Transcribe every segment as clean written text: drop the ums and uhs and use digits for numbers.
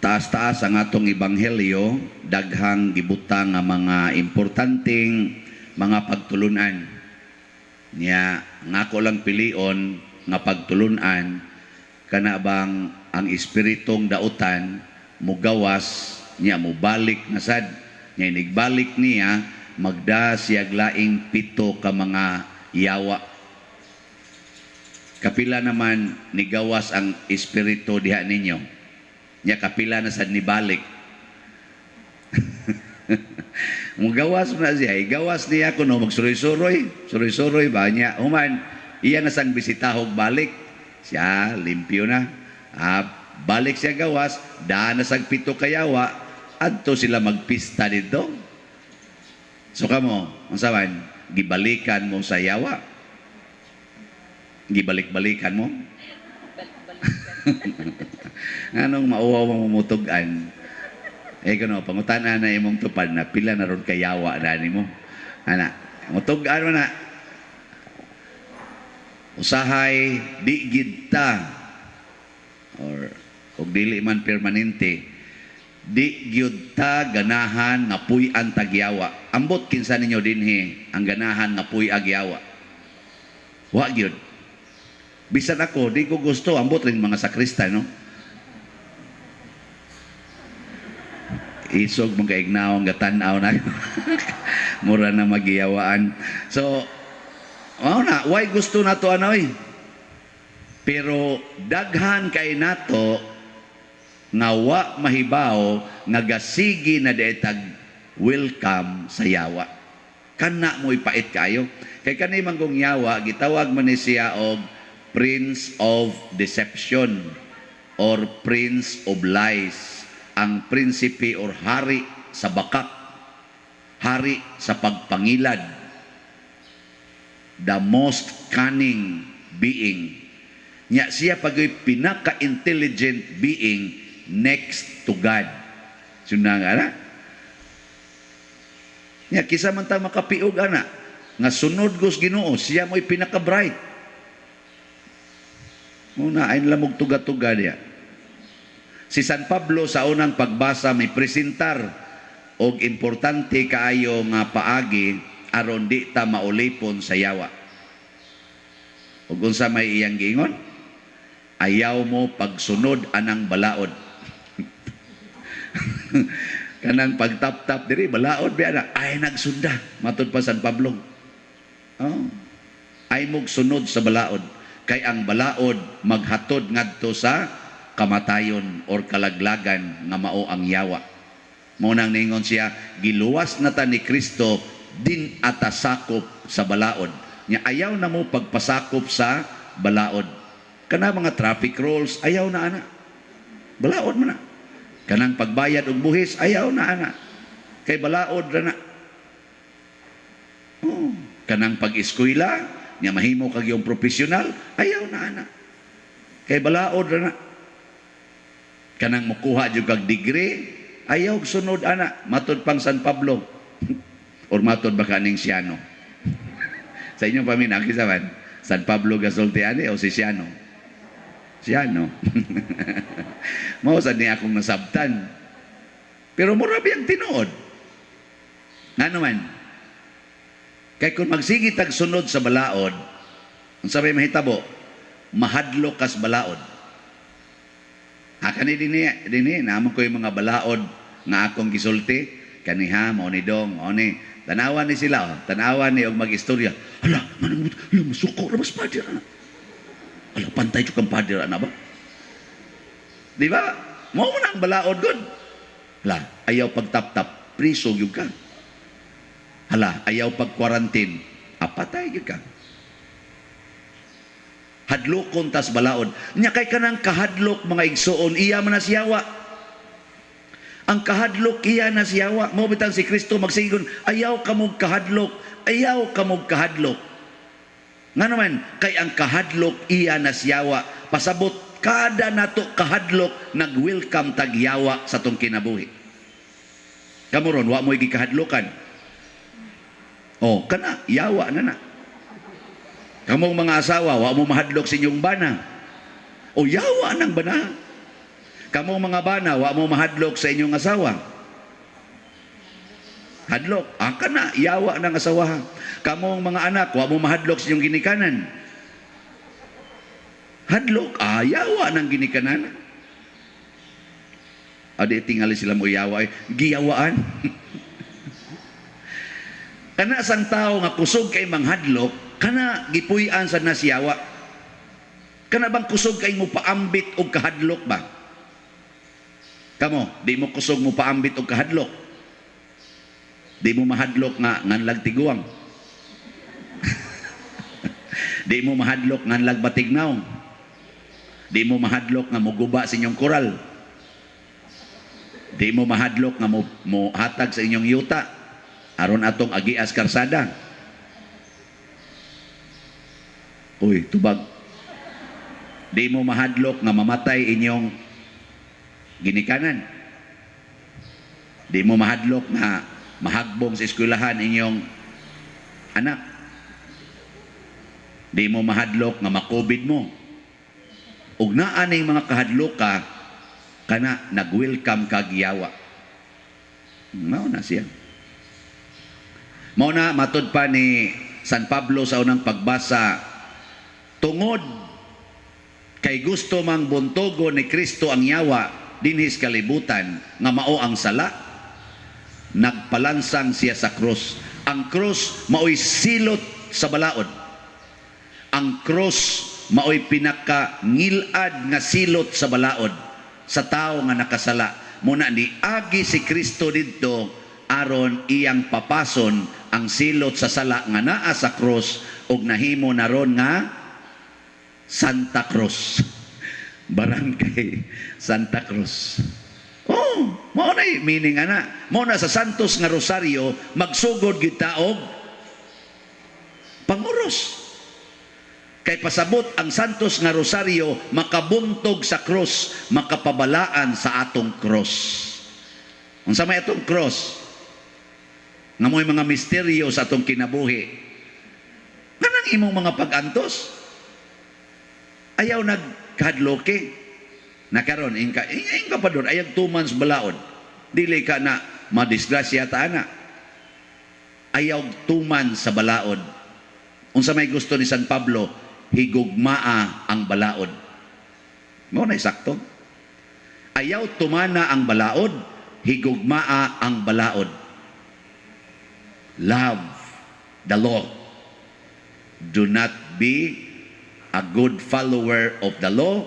taas-taas ang atong ebanghelyo, daghang gibutang nga mga importanteng mga pagtulunan. Niya, ngako lang pilion nga pagtulunan, kana bang ang espiritong dautan, mugawas, niya mubalik na sad, niya inigbalik niya, magda siyag laing 7 ka mga yawa. Kapila naman nigawas ang espiritu diha ninyo. Nya kapila na sad nibalik. Mugawas na siya, igawas niya kuno magsuroy-suroy, suroy-suroy ba niya. Human, iya na sang bisitahog balik. Siya limpyo na. Balik siya gawas, daan na sang 7 kayawa, adto sila magpista dito. So kamo, unsaman, gibalikan mo sa yawa? Gibalik-balikan mo? Anong mauwaw mo mumutugan? Kuno, pangutana na imong tupad na pila na ron kayawa na ni mo. Ana, mutugan mo na. Usahay di gidta or kung dili man permanente, di gyud ta ganahan nga puy-an tagyawa. Ambot kinsa ninyo dinhi ang ganahan nga puy agyawa. Wa gyud. Bisan ako, di ko gusto, ambot rin mga sakristan, no? Isog mong kaignaong gatanaw na. Mura na magiyawaan. So, why gusto na to anoy? Pero daghan kay nato nga wa mahibaw nga gasigi na daitag welcome sa yawa. Kana mo ipait kayo. Kay kanay manggong yawa, gitawag man ni siya og Prince of Deception or Prince of Lies, ang prinsipe or hari sa bakak, hari sa pagpangilad, the most cunning being. Nya siya pagay pinaka-intelligent being next to God. Sunang ana? Nya kisa man ta makapiog ana nga sunod gos Ginoo, siya mo'y pinaka-bright. Muna ay lamog tuga-tuga niya. Si San Pablo sa unang pagbasa may presentar og importante kaayo nga paagi aron di ta maulipon sa yawa. Ug unsa may iyang giingon? Ayaw mo pagsunod anang balaod. Kanang pagtap-tap diri balaod biya na ay nagsunda matud pa San Pablo. Ay mog sunod sa balaod. Kay ang balaod maghatod ngadto sa kamatayon or kalaglagan nga mao ang yawa. Mao nang ningon siya, giluwas na ta ni Kristo din atasakop sa balaod. Nya ayaw na mo pagpasakop sa balaod. Kana mga traffic rules ayaw na ana. Balaod man na. Kanang pagbayad og buhis ayaw na ana. Kay balaod ra na. Kanang pag-eskwela nga mahimo kag yung profesional, ayaw na ana. Kay balaod ra na. Kanang mukuha jud kag degree, ayaw sunod ana, matud pang San Pablo. Or matud ba kaning Siano? Sa inyong pamina kisa man, San Pablo Gasolteani o si Siano? Siano. Mao sad ni akong nasabtan. Pero mura biyang tinuod. Ngano man? Kay kung magsigi tag sunod sa balaod, unsa may mahitabo? Mahadlok kas balaod. Kani dinhi namon ko yung mga balaod nga akong gisulti, kaniha mao ni dong, mao ni tanawan ni sila, tanawan ni og magistorya. Hala, manamut, masuko ra mas pader ana. Hala, pantay jud kang pader ana ba? Di ba? Mao man ang balaod gud. Hala, ayaw pagtap-tap, priso gyud ka. Hala, ayaw pag-quarantine, apatay ka. Hadlokon tas balaod. Nya kay kanang kahadlok mga igsoon, iya man na siyawa. Ang kahadlok iya na siyawa. Mao bitang si Kristo magsigon, ayaw kamog kahadlok, ayaw kamog kahadlok. Nga naman, kay ang kahadlok iya na siyawa. Pasabot kada nato kahadlok nag-welcome tagyawa sa tong kinabuhi. Kamuron, wa mo'y gikahadlokan. Kana, yawa na na. Kamong mga asawa, wa mo mahadlok sa inyong bana. Yawa ng bana. Kamong mga bana, wa mo mahadlok sa inyong asawa. Hadlok. Kana, yawa ng asawa. Kamong mga anak, wa mo mahadlok sa inyong ginikanan. Hadlok. Yawa ng ginikanan. Adi tingali sila mo yawa. Giyawaan. Kana sang tao nga kusog kay manghadlok, kana gipuy-an sa nasyawa. Kana bang kusog kay mo paambit og kahadlok ba? Kamo, di mo kusog mo paambit og kahadlok. Di mo mahadlok nga nganlag tiguang. Di mo mahadlok nganlag batignaw. Di mo mahadlok nga muguba sa inyong koral. Di mo mahadlok nga mo hatag sa inyong yuta aron atong agias karsada. Uy, tubag. Di mo mahadlok nga mamatay inyong ginikanan. Di mo mahadlok nga mahagbong sa eskwelahan inyong anak. Di mo mahadlok nga makubid mo. Ug naa ning mga kahadlok ka, kana nag-welcome kag yawa. Mao na siya. Mao na matud pa ni San Pablo sa unang pagbasa, tungod kay gusto mang buntogo ni Kristo ang yawa dinhis kalibutan nga mao ang sala, nagpalansang siya sa krus. Ang krus mao'y silot sa balaod. Ang krus mao'y pinakangilad nga silot sa balaod sa tao nga nakasala. Muna ni agi si Kristo didto aron iyang papason ang silot sa sala nga naa sa krus ug nahimo na ron nga Santa Cruz. Barangay Santa Cruz. Oh, mao na meaning ana. Mao na sa Santos nga Rosario magsugod kita og panguros. Kay pasabot ang Santos nga Rosario makabuntog sa krus, makapabalaan sa atong cross. Unsa may atong cross? Nga mo'y mga misteryo sa atong kinabuhi. Kanang imong mga pag-antos. Ayaw nagkahadloke. Nakaroon, ingka pa doon, ayag 2 months balaod. Dili ka na madisgrasya ta ana. Ayaw 2 months sa balaod. Unsa may gusto ni San Pablo, higugmaa ang balaod. Mao na sakto. Ayaw tumana ang balaod, higugmaa ang balaod. Love the law. Do not be a good follower of the law,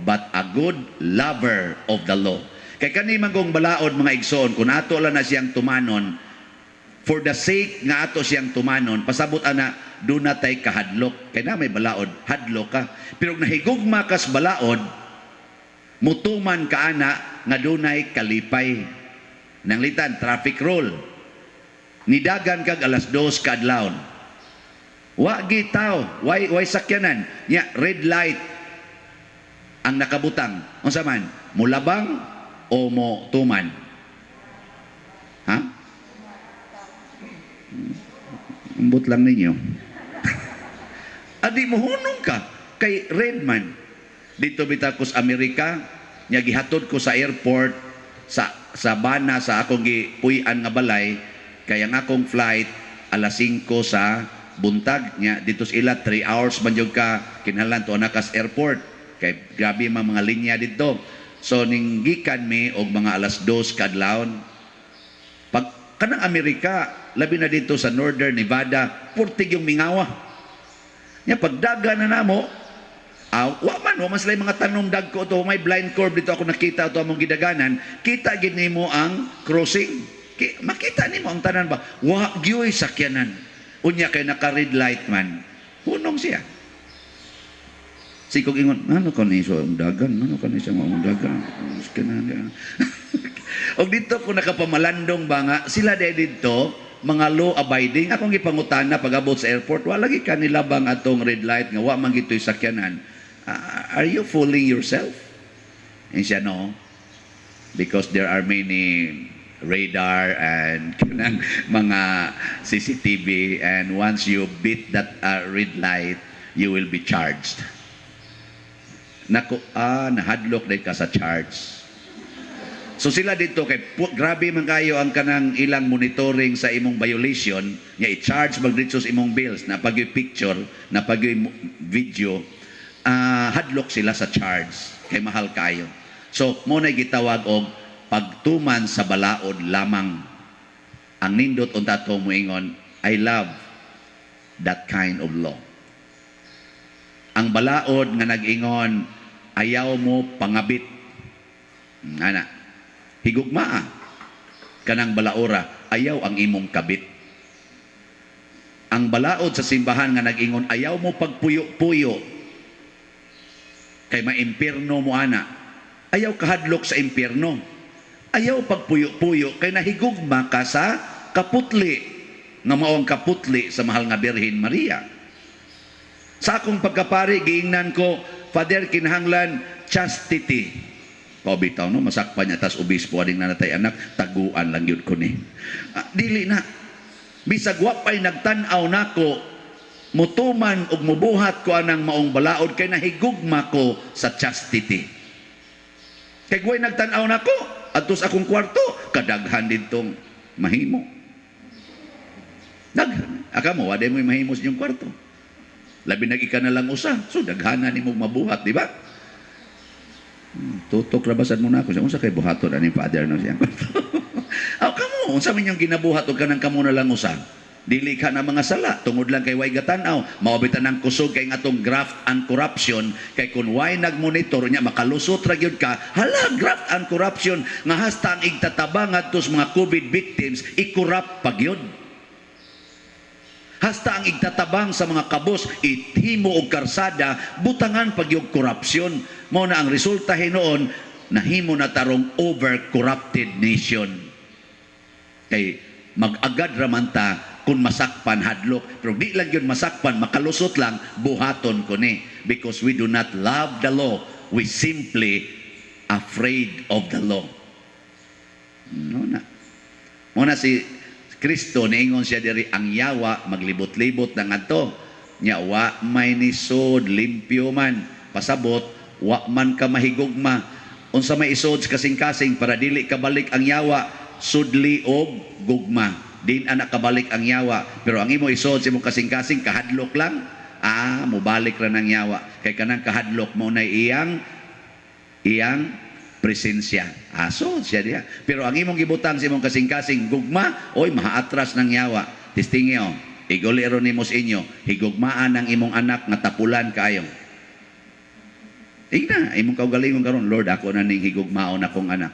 but a good lover of the law. Kay kani magong balaod mga igsoon, kung ato lang na siyang tumanon, for the sake nga ato siyang tumanon, pasabot ana, do not tay kahadlok. Kaya na may balaod, hadlok ka. Pero nahigugma kas balaod, mutuman ka ana, nga dunay kalipay. Nanglitan, traffic rule. Nidagan kag alas 2 kadlawon. Wa gitaw, way sakyanan. Nya red light ang nakabutang. Unsa man? Mulabang o mo tuman? Ha? Ambot lang ninyo. Adi mo hunong ka kay red man. Dito bitakos Amerika, nya gihatod ko sa airport sa bana sa akong gipuy-an nga balay. Kaya nga akong flight alas 5 sa buntag nya dito sa ila 3 hours man jud ka kinahanglan to nakas airport kay grabe mga linya dito. So ninggikan mi og mga alas 2 kadlawon. Pag kanang Amerika, labi na dito sa Northern Nevada, purtig yung mingawa. Nya pagdaga na namo, wa man sila mga tanom dagko to, may blind curve dito ako nakita to among gidaganan, kita gid nimo ang crossing. Makita nimo ang tanan ba? Wa gyoy sakyanan. Unya kay naka red light man. Hunong siya. Sikog ingon, ano ka ni so ang dagan? Ano ka ni sa mga dagan? Og dito ko nakapamalandong ba nga sila dito mga law abiding. Akong gipangutana pag-abot sa airport, wala lagi kanila bang atong red light nga wa man gitoy sakyanan. Are you fooling yourself? And siya no. Because there are many radar and mga CCTV, and once you beat that red light, you will be charged. Nako, nahadlok din ka sa charge. So sila dito kay grabe man kayo ang kanang ilang monitoring sa imong violation, nya i-charge magdito sa imong bills na pag picture, na pag video, hadlok sila sa charge kay mahal kayo. So mo na gitawag og pagtuman sa balaod lamang. Ang nindot unta to moingon, I love that kind of law. Ang balaod nga nag-ingon, ayaw mo pangabit. Ana, higugmaa kanang balaora, ayaw ang imong kabit. Ang balaod sa simbahan nga nag-ingon, ayaw mo pagpuyo-puyo kay maimpierno mo ana. Ayaw kahadlok sa impierno. Ayaw pagpuyo-puyo kay nahigugma ka sa kaputli nga maong kaputli sa mahal nga Birhen Maria. Sa akong pagkapari, giingnan ko, Father, kinahanglan chastity. Pabitaw, no? Masakpan niya, tas obispo, ading nanatay anak, taguan lang yun ko ni. Dili na. Bisag wapay nagtanaw nako, mutuman og mubuhat ko anang maong balaod, kay nahigugma ko sa chastity. Kay guway nagtanaw nako, atos akong kwarto, kadaghan ditong mahimo. Daghan. Aka mo, waday mo'y mahimo sa inyong kwarto. Labi nag-ika na lang usa, so daghanan ni mong mabuhat, di ba? Tutok rabasan mo na ako. Unsa kay buhaton ani Father no siya. Aw kamo, unsa man yung ginabuhat og kanang kamo na lang usa. Dili ka na mga sala tungod lang kay way gatan-aw. Maobitan ang kusog kay ngatong graft and corruption kay kun way nagmonitor nya makalusot ra gyud ka. Hala, graft and corruption nga hasta ang igtatabang adto sa mga COVID victims i-corrupt pa gyud. Hasta ang igtatabang sa mga kabos, ihimo og karsada, butangan pag yung korupsyon. Mao na ang resulta hinoon, nahimo na tarong over-corrupted nation. Kay mag-agad ramanta kung masakpan hadlok. Pero di lang yun masakpan, makalusot lang, buhaton ko ni. Because we do not love the law, we simply afraid of the law. Muna si Kristo niingon siya diri ang yawa maglibot-libot ng ato nya wa may nisod limpyo man pasabot wa man ka mahigugma unsa may isod kasing-kasing para dili kabalik ang yawa sudli og gugma din anak kabalik ang yawa pero ang imo isod sa imong kasing-kasing kahadlok lang mobalik ra ng yawa kay kanang kahadlok mo na iyang presensya. Aso siya diya. Pero ang imong gibutang sa imong kasing-kasing gugma, oy mahaatras ng yawa. Tistingyo, igolero nimo sa inyo, higugmaan ang imong anak nga tapulan kayo. Igna, imong kaugalingon karon, Lord, ako na ning higugmaon akong anak.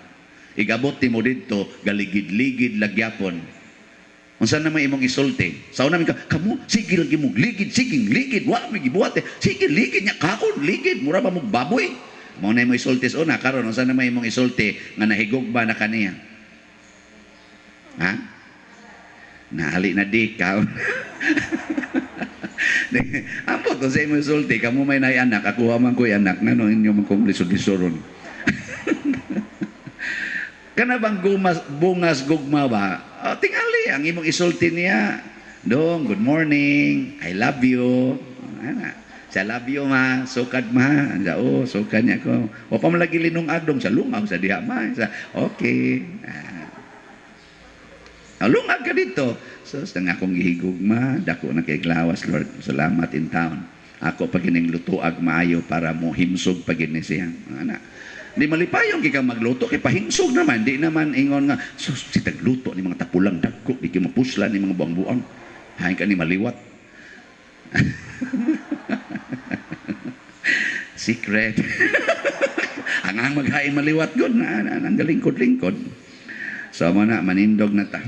Igabot mo didto galigid-ligid lagyapon. Unsa na may imong isulti? Sa una mi kamo sige lagi mo ligid, sige ligid, wa mi gibuhat. Sige ligid nya kakon, ligid mura ba mo baboy? Mo na mo isulti sa una karon unsa na may imong isulti nga nahigugma na kaniya? Ha? Nahali na di ka. Ampo to sa imong isulti kamo may nay anak ako man ko'y anak ngano inyo man kong lisod-lisoron. Kana bang bungas gugma ba? Tingali ang imong isulti niya. Dong, good morning. I love you. Ana. Sa love you ma, sukad ma. Sukad niya ko. O pa malagi linong adong sa lungag sa diha ma. Okay. Lungag ka dito. So, sa nga akong gihigugma, dako na kay glawas, Lord. Salamat in town. Ako pag ining lutuag maayo para mo himsog pag siya. Di malipayong kika magluto, kay pahimsog naman. Di naman ingon nga, si tagluto ni mga tapulang dagko, di kayo mapuslan ni mga buang-buang. Hain ka ni maliwat. Secret. Ang maghain maliwat gud na ang galingkod-lingkod. So mo na manindog na ta.